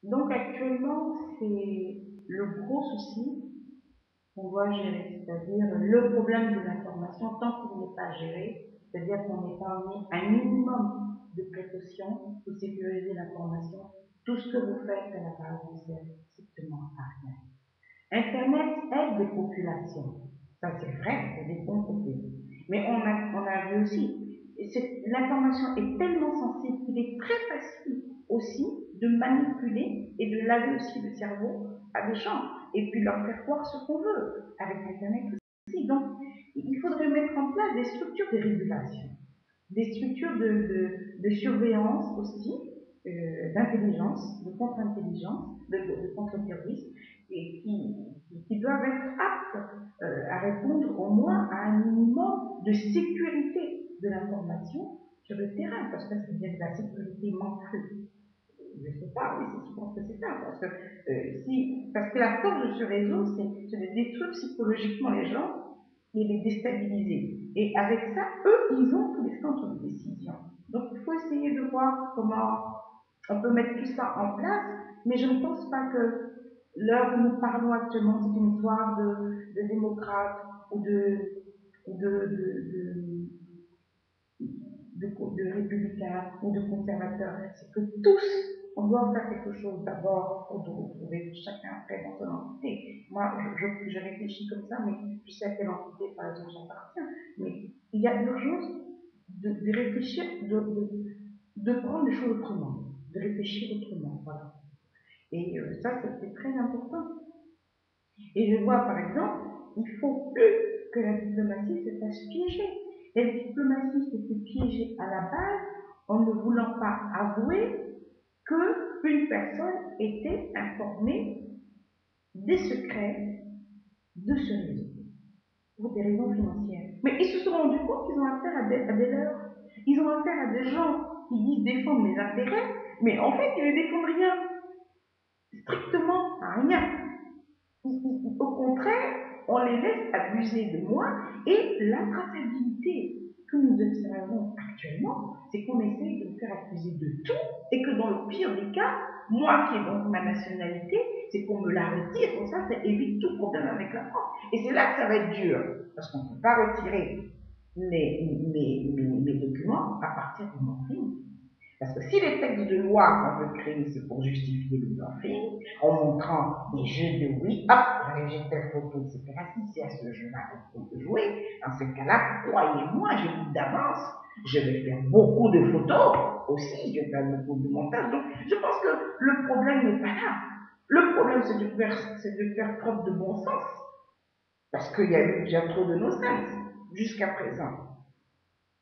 Donc actuellement, c'est le gros souci qu'on doit gérer, c'est-à-dire le problème de l'information tant qu'il n'est pas géré, c'est-à-dire qu'on n'est pas mis un minimum de précautions pour sécuriser l'information. Tout ce que vous faites à la base ne sert strictement à rien. Internet aide les populations. Ça, c'est vrai, c'est des bons côtés. Mais on a vu aussi, l'information est tellement sensible qu'il est très facile aussi de manipuler et de laver aussi le cerveau à des gens et puis leur faire croire ce qu'on veut avec Internet aussi. Donc, il faudrait mettre en place des structures de régulation, des structures de surveillance aussi, d'intelligence, de contre-intelligence, de contre-terrorisme, et qui doivent être aptes à répondre au moins à un minimum de sécurité de l'information sur le terrain, parce que ça veut dire que la sécurité manque plus. Je ne sais pas, oui, je pense que c'est ça, parce que la force de ce réseau, c'est de détruire psychologiquement les gens et les déstabiliser. Et avec ça, eux, ils ont tous les centres de décision. Donc, il faut essayer de voir comment on peut mettre tout ça en place, mais je ne pense pas que l'heure où nous parlons actuellement, c'est une histoire de démocrates ou de républicains ou de conservateurs. C'est que tous, on doit faire quelque chose d'abord pour nous retrouver chacun après dans son entité. Moi, je réfléchis comme ça, mais je sais à quelle entité, par exemple, j'appartiens. Mais il y a l'urgence de réfléchir, de prendre les choses autrement, de réfléchir autrement. Voilà. Et ça, c'est très important. Et je vois, par exemple, il faut plus que la diplomatie se fasse piéger. La diplomatie s'est fait piéger à la base en ne voulant pas avouer qu'une personne était informée des secrets de ce réseau pour des raisons financières. Mais ils se sont rendus compte qu'ils ont affaire à des leurs. Ils ont affaire à des gens qui disent défendre les intérêts, mais en fait, ils ne défendent rien, strictement rien. Au contraire, on les laisse abuser de moi et la traçabilité que nous observons actuellement, c'est qu'on essaye de me faire accuser de tout et que dans le pire des cas, moi qui ai donc ma nationalité, c'est qu'on me la retire, comme ça évite tout problème avec la France. Et c'est là que ça va être dur, parce qu'on ne peut pas retirer mes documents à partir de mon crime. Parce que si les textes de loi qu'on veut créer, c'est pour justifier les enfants, en montrant des jeux de oui, hop, j'ai telle photo, etc. Si c'est à ce jeu-là qu'on peut jouer, dans ce cas-là, croyez-moi, je vous d'avance, je vais faire beaucoup de photos aussi, je vais faire beaucoup de montage. Donc, je pense que le problème n'est pas là. Le problème, c'est de faire preuve de bon sens. Parce qu'il y a eu déjà trop de nonsense jusqu'à présent.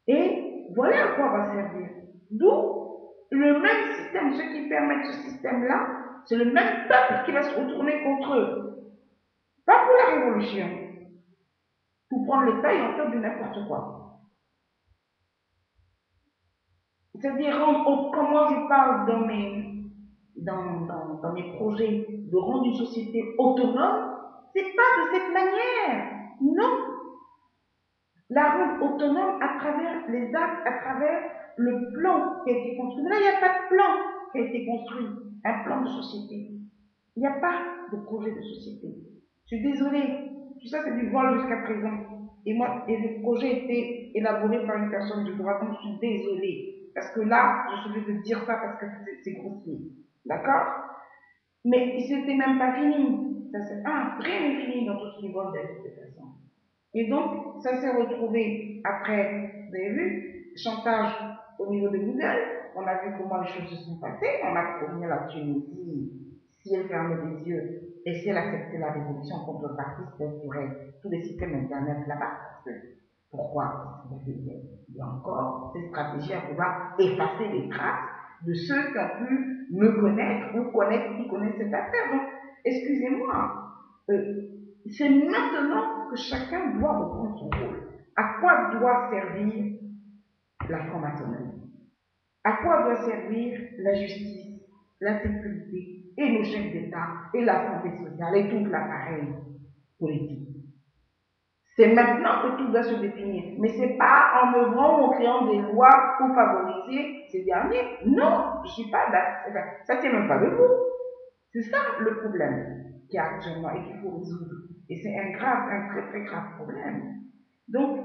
Et voilà à quoi va servir. D'où le même système, ceux qui permettent ce système-là, c'est le même peuple qui va se retourner contre eux. Pas pour la révolution, pour prendre l'État et en faire du n'importe quoi. C'est-à-dire, quand moi je parle dans mes projets de rendre une société autonome, c'est pas de cette manière. Non, la rendre autonome à travers les actes, à travers le plan qui a été construit. Là, il n'y a pas de plan qui a été construit, un plan de société. Il n'y a pas de projet de société. Je suis désolée, tout ça c'est du vol jusqu'à présent. Et moi, et le projet était élaboré par une personne du droit, donc je suis désolée. Parce que là, je suis obligée de dire ça parce que c'est grossier. D'accord? Mais c'était même pas fini. Ça, c'est rien n'est fini dans tout ce qui vole de toute façon. Et donc, ça s'est retrouvé après, vous avez vu, chantage au niveau de Google. On a vu comment les choses se sont passées. On a promis à la Tunisie, si elle fermait les yeux et si elle acceptait la révolution en contrepartie, elle ferait tous les systèmes Internet là-bas. Parce que, pourquoi? Parce qu'il y a encore cette stratégie à vouloir effacer les traces de ceux qui ont pu me connaître ou connaître qui connaissent cette affaire. Donc, excusez-moi, c'est maintenant que chacun doit reprendre son rôle. À quoi doit servir la franc-maçonnerie? À quoi doit servir la justice, la sécurité et nos chefs d'État et la santé sociale et tout l'appareil politique? C'est maintenant que tout doit se définir. Mais ce n'est pas en œuvrant ou en créant des lois pour favoriser ces derniers. Non, je ne suis pas d'accord. Ça ne tient même pas debout. C'est ça le problème qu'il y a actuellement et qu'il faut résoudre. Et c'est un très très grave problème. Donc,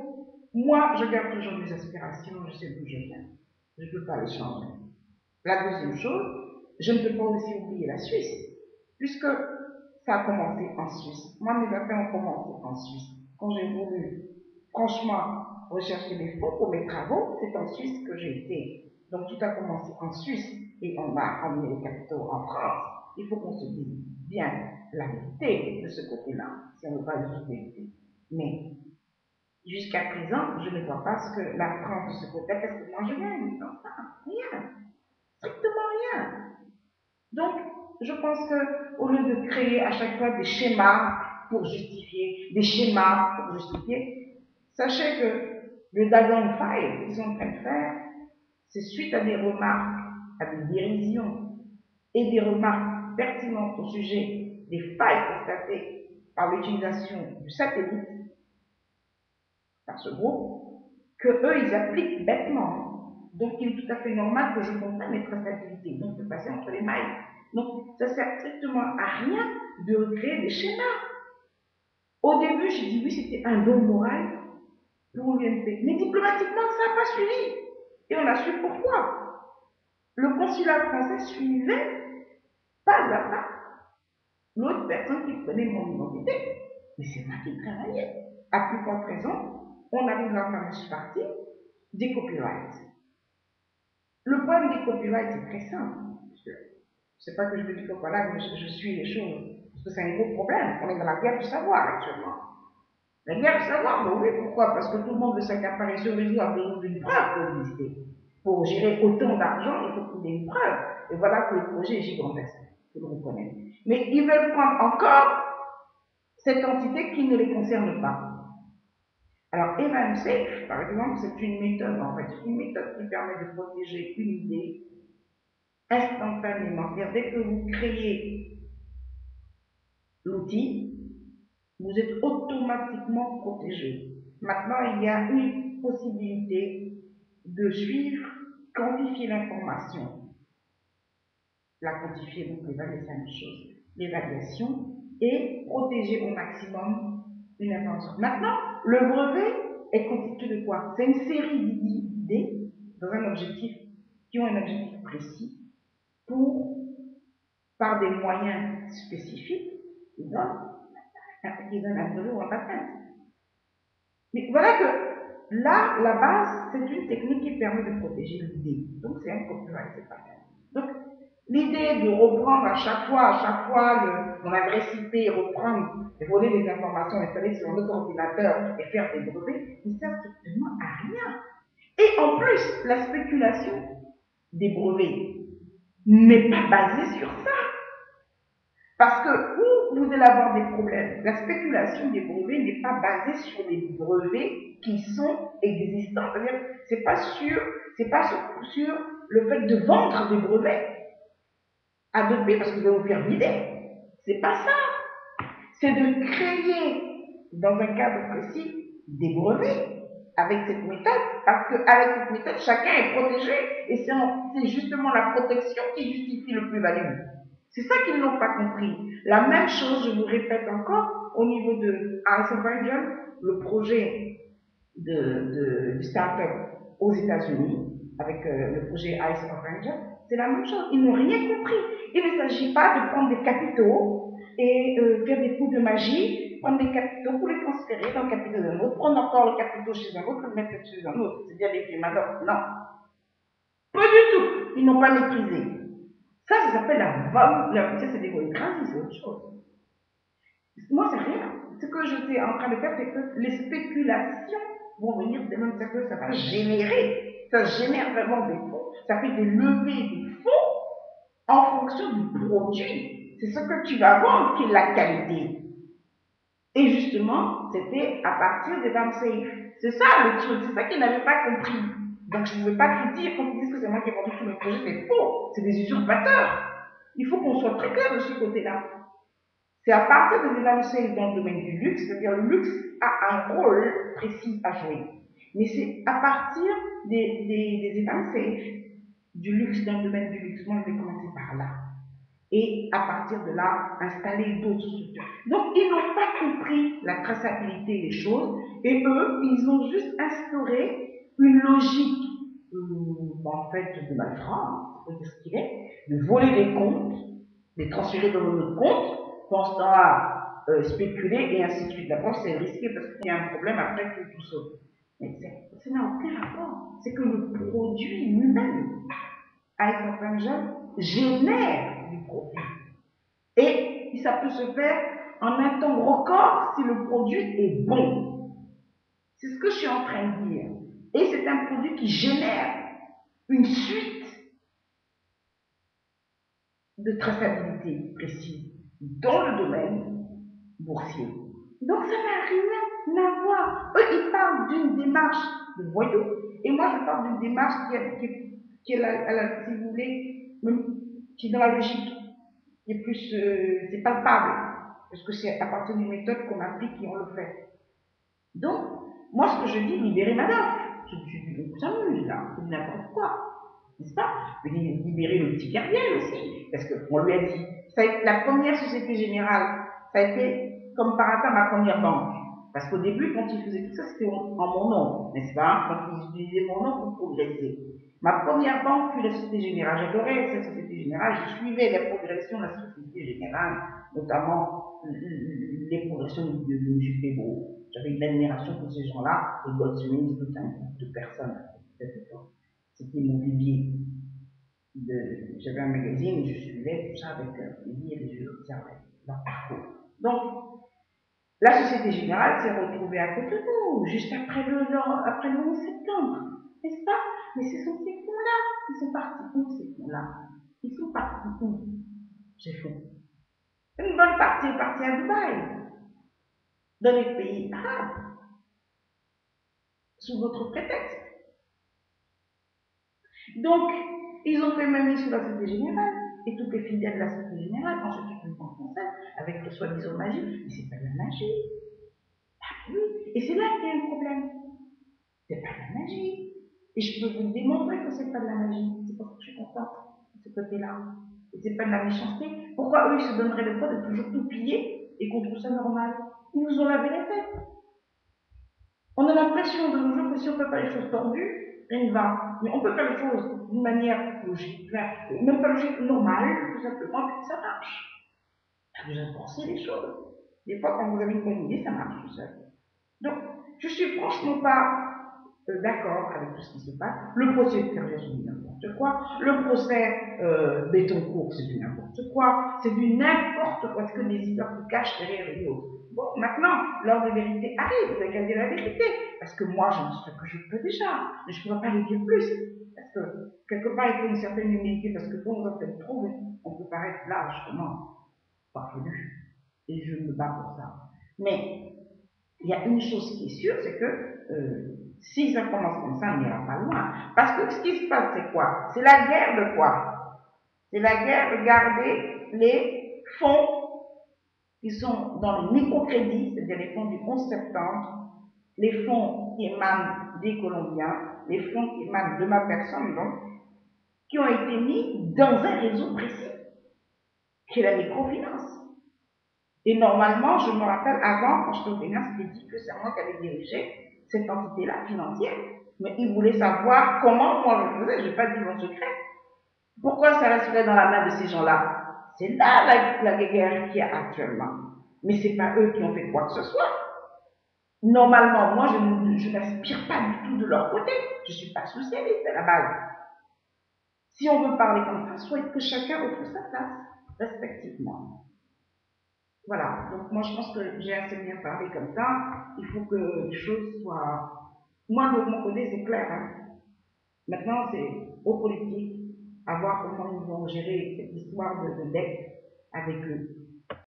moi, je garde toujours mes aspirations, je sais d'où je viens. Je ne peux pas les changer. La deuxième chose, je ne peux pas aussi oublier la Suisse, puisque ça a commencé en Suisse. Moi, mes affaires ont commencé en Suisse. Quand j'ai voulu, franchement, rechercher des fonds pour mes travaux, c'est en Suisse que j'ai été. Donc, tout a commencé en Suisse et on a emmené les capitaux en France. Il faut qu'on se dise bien la vérité de ce côté-là, si on ne veut pas juste vérité. Mais jusqu'à présent, je ne vois pas ce que la France de ce côté, parce que moi je gagne dans ça. Rien. Strictement rien. Donc, je pense qu'au lieu de créer à chaque fois des schémas pour justifier, sachez que le Dragon File qu'ils sont en train de faire, c'est suite à des remarques, à des dérisions et des remarques pertinentes au sujet des failles constatées par l'utilisation du satellite par ce groupe, que eux ils appliquent bêtement. Donc il est tout à fait normal que je comprenne les traçabilités, donc de passer entre les mailles. Donc ça ne sert strictement à rien de recréer des schémas. Au début, j'ai dit oui, c'était un don moral pour l'UMP. Mais diplomatiquement, ça n'a pas suivi. Et on a su pourquoi. Le consulat français suivait pas à pas l'autre personne qui prenait mon identité. Mais c'est moi qui travaillais. À plus forte raison, on arrive dans la fameuse partie des copyrights. Le problème des copyrights, c'est très simple. Je ne sais pas que je veux dire que voilà, mais je suis les choses. Parce que c'est un gros problème. On est dans la guerre du savoir actuellement. La guerre du savoir, mais oui, pourquoi? Parce que tout le monde veut s'accaparer ce réseau a besoin d'une preuve pour exister. Pour gérer autant d'argent, il faut qu'il y ait une preuve. Et voilà que le projet est gigantesque. Tout le monde connaît. Mais ils veulent prendre encore cette entité qui ne les concerne pas. Alors, Evan Safe, par exemple, c'est une méthode, en fait, une méthode qui permet de protéger une idée instantanément. C'est-à-dire, dès que vous créez l'outil, vous êtes automatiquement protégé. Maintenant, il y a une possibilité de suivre, quantifier l'information. La quantifier, donc l'évaluer, c'est la même chose. L'évaluation et protéger au maximum une information. Maintenant, le brevet est constitué de quoi? C'est une série d'idées dans un objectif, qui ont un objectif précis pour, par des moyens spécifiques, ils donnent un brevet ou un patent. Mais voilà que là, la base, c'est une technique qui permet de protéger l'idée. Donc c'est un copyright, c'est pas ça. Donc l'idée de reprendre à chaque fois mon adresse IP, reprendre, voler des informations, installer sur notre ordinateur et faire des brevets, ne sert strictement à rien. Et en plus, la spéculation des brevets n'est pas basée sur ça. Parce que où vous allez avoir des problèmes, la spéculation des brevets n'est pas basée sur les brevets qui sont existants. C'est-à-dire, c'est pas sur le fait de vendre des brevets à d'autres pays parce que vous allez vous faire vider. C'est pas ça. C'est de créer dans un cadre précis des brevets avec cette méthode, parce qu'avec cette méthode, chacun est protégé et c'est justement la protection qui justifie le plus-value. C'est ça qu'ils n'ont pas compris. La même chose, je vous répète encore, au niveau de House of Angel, le projet du start-up aux États-Unis, avec le projet House of Angel, c'est la même chose. Ils n'ont rien compris. Il ne s'agit pas de prendre des capitaux et faire des coups de magie, prendre des capitaux pour les transférer dans le capital d'un autre, prendre encore le capital chez un autre, le mettre chez un autre, c'est-à-dire des firmes. Non, pas du tout. Ils n'ont pas maîtrisé. Ça s'appelle la valeur. Ça, c'est des voyages, c'est autre chose. Moi, c'est rien. Ce que j'étais en train de faire, c'est que les spéculations vont venir de même que ça va générer. Ça génère vraiment des fonds. Ça fait des levées de fonds en fonction du produit. C'est ce que tu vas vendre qui est la qualité. Et justement, c'était à partir des safe. C'est ça le truc. C'est ça qu'ils n'avaient pas compris. Donc, je ne pouvais pas tout dire quand ils disent que c'est moi qui ai vendu tout le projet. C'est faux. C'est des usurpateurs. Il faut qu'on soit très clair de ce côté-là. C'est à partir des safe dans le domaine du luxe, c'est-à-dire le luxe a un rôle précis à jouer. Mais c'est à partir des safe du luxe dans le domaine du luxe. Moi, je vais commencer par là. et à partir de là, installer d'autres structures. Donc, ils n'ont pas compris la traçabilité des choses et eux, ils ont juste instauré une logique, en fait, de malfrat, c'est ce qu'il est, de voler des comptes, les transférer dans notre compte, pensant à spéculer et ainsi de suite. D'abord, c'est risqué parce qu'il y a un problème après tout saute. Mais ça n'a aucun rapport. C'est que le produit lui-même, avec certains jeunes, génère du profit. Et ça peut se faire en un temps record si le produit est bon. C'est ce que je suis en train de dire. Et c'est un produit qui génère une suite de traçabilité précise dans le domaine boursier. Donc ça n'a rien à voir. Eux, ils parlent d'une démarche de voyou, et moi je parle d'une démarche qui est si vous voulez, qui est dans la logique, qui est plus, c'est palpable, parce que c'est à partir d'une méthode qu'on applique et on le fait. Donc, moi ce que je dis, libérer Madoff. On s'amuse là, c'est n'importe quoi. N'est-ce pas? Mais libérer le petit Kerviel aussi, parce qu'on lui a dit, la première Société Générale, ça a été comme par hasard ma première banque. Parce qu'au début, quand ils faisaient tout ça, c'était en mon nom, n'est-ce pas? Donc ils utilisaient mon nom pour progresser. Ma première banque fut la Société Générale. J'adorais cette Société Générale, je suivais la progression de la Société Générale, notamment les progressions de M. Pébeau. J'avais une admiration pour ces gens-là, et Goldsmith, tout un groupe de personnes à cette époque. C'était mon biblier. J'avais un magazine, je suivais tout ça avec plaisir et je observais leur parcours. Donc, la Société Générale s'est retrouvée à côté de nous, juste après le 11 septembre, n'est-ce pas? Mais ce sont ces fonds-là qui sont partis où, ces fonds-là? Ils sont partis où, ces fonds? Une bonne partie est partie à Dubaï, dans les pays arabes, sous votre prétexte. Donc, ils ont fait même sur la Société Générale, et toutes les filiales de la Société Générale, ensuite une banque française, avec le soi-disant magie, mais c'est pas de la magie. Ah oui, et c'est là qu'il y a un problème. C'est pas de la magie. Et je peux vous démontrer que c'est pas de la magie. C'est pour ça que je suis contente de ce côté-là. Et c'est pas de la méchanceté. Pourquoi eux, ils se donneraient le droit de toujours tout piller et qu'on trouve ça normal? Ils nous ont lavé les têtes. On a l'impression de nos jours que si on ne fait pas les choses tordues, rien ne va. Mais on peut faire les choses d'une manière logique, même pas logique, normale, tout simplement, puis ça marche. Vous avez pensé les choses. Des fois, quand vous avez une bonne idée, ça marche tout seul. Donc, je suis franchement pas d'accord avec tout ce qui se passe. Le procès de Kerviel, c'est du n'importe quoi. Le procès Bettencourt, c'est du n'importe quoi. C'est du n'importe quoi. C'est que des histoires qui cachent derrière les autres. Bon, maintenant, l'heure de vérité arrive. Vous avez qu'à dire la vérité. Parce que moi, je dis ce que je peux déjà. Mais je ne pourrais pas le dire plus. Parce que, quelque part, il faut une certaine humilité. Parce que quand on va faire trop, on peut paraître là, justement, parvenu. Et je me bats pour ça. Mais, il y a une chose qui est sûre, c'est que si ça commence comme ça, on n'ira pas loin. Parce que ce qui se passe, c'est quoi? C'est la guerre de quoi? C'est la guerre de garder les fonds qui sont dans les microcrédits, c'est-à-dire les fonds du 11 septembre, les fonds qui émanent des Colombiens, les fonds qui émanent de ma personne, donc, qui ont été mis dans un réseau précis, qui est la microfinance. Et normalement, je me rappelle, avant, quand j'étais au Bénin, c'était dit que c'est moi qui allais diriger cette entité-là financière. Mais ils voulaient savoir comment moi je faisais. Je n'ai pas dit mon secret. Pourquoi ça resterait dans la main de ces gens-là? C'est là la guerre qu'il y a actuellement. Mais ce n'est pas eux qui ont fait quoi que ce soit. Normalement, moi, je n'aspire pas du tout de leur côté. Je ne suis pas socialiste à la base. Si on veut parler comme ça, soit que chacun retrouve sa place, respectivement. Voilà, donc moi je pense que j'ai assez bien parlé comme ça. Il faut que les choses soient. Moi, de mon côté, c'est clair. Hein. Maintenant, c'est aux politiques à voir comment ils vont gérer cette histoire de dette avec eux.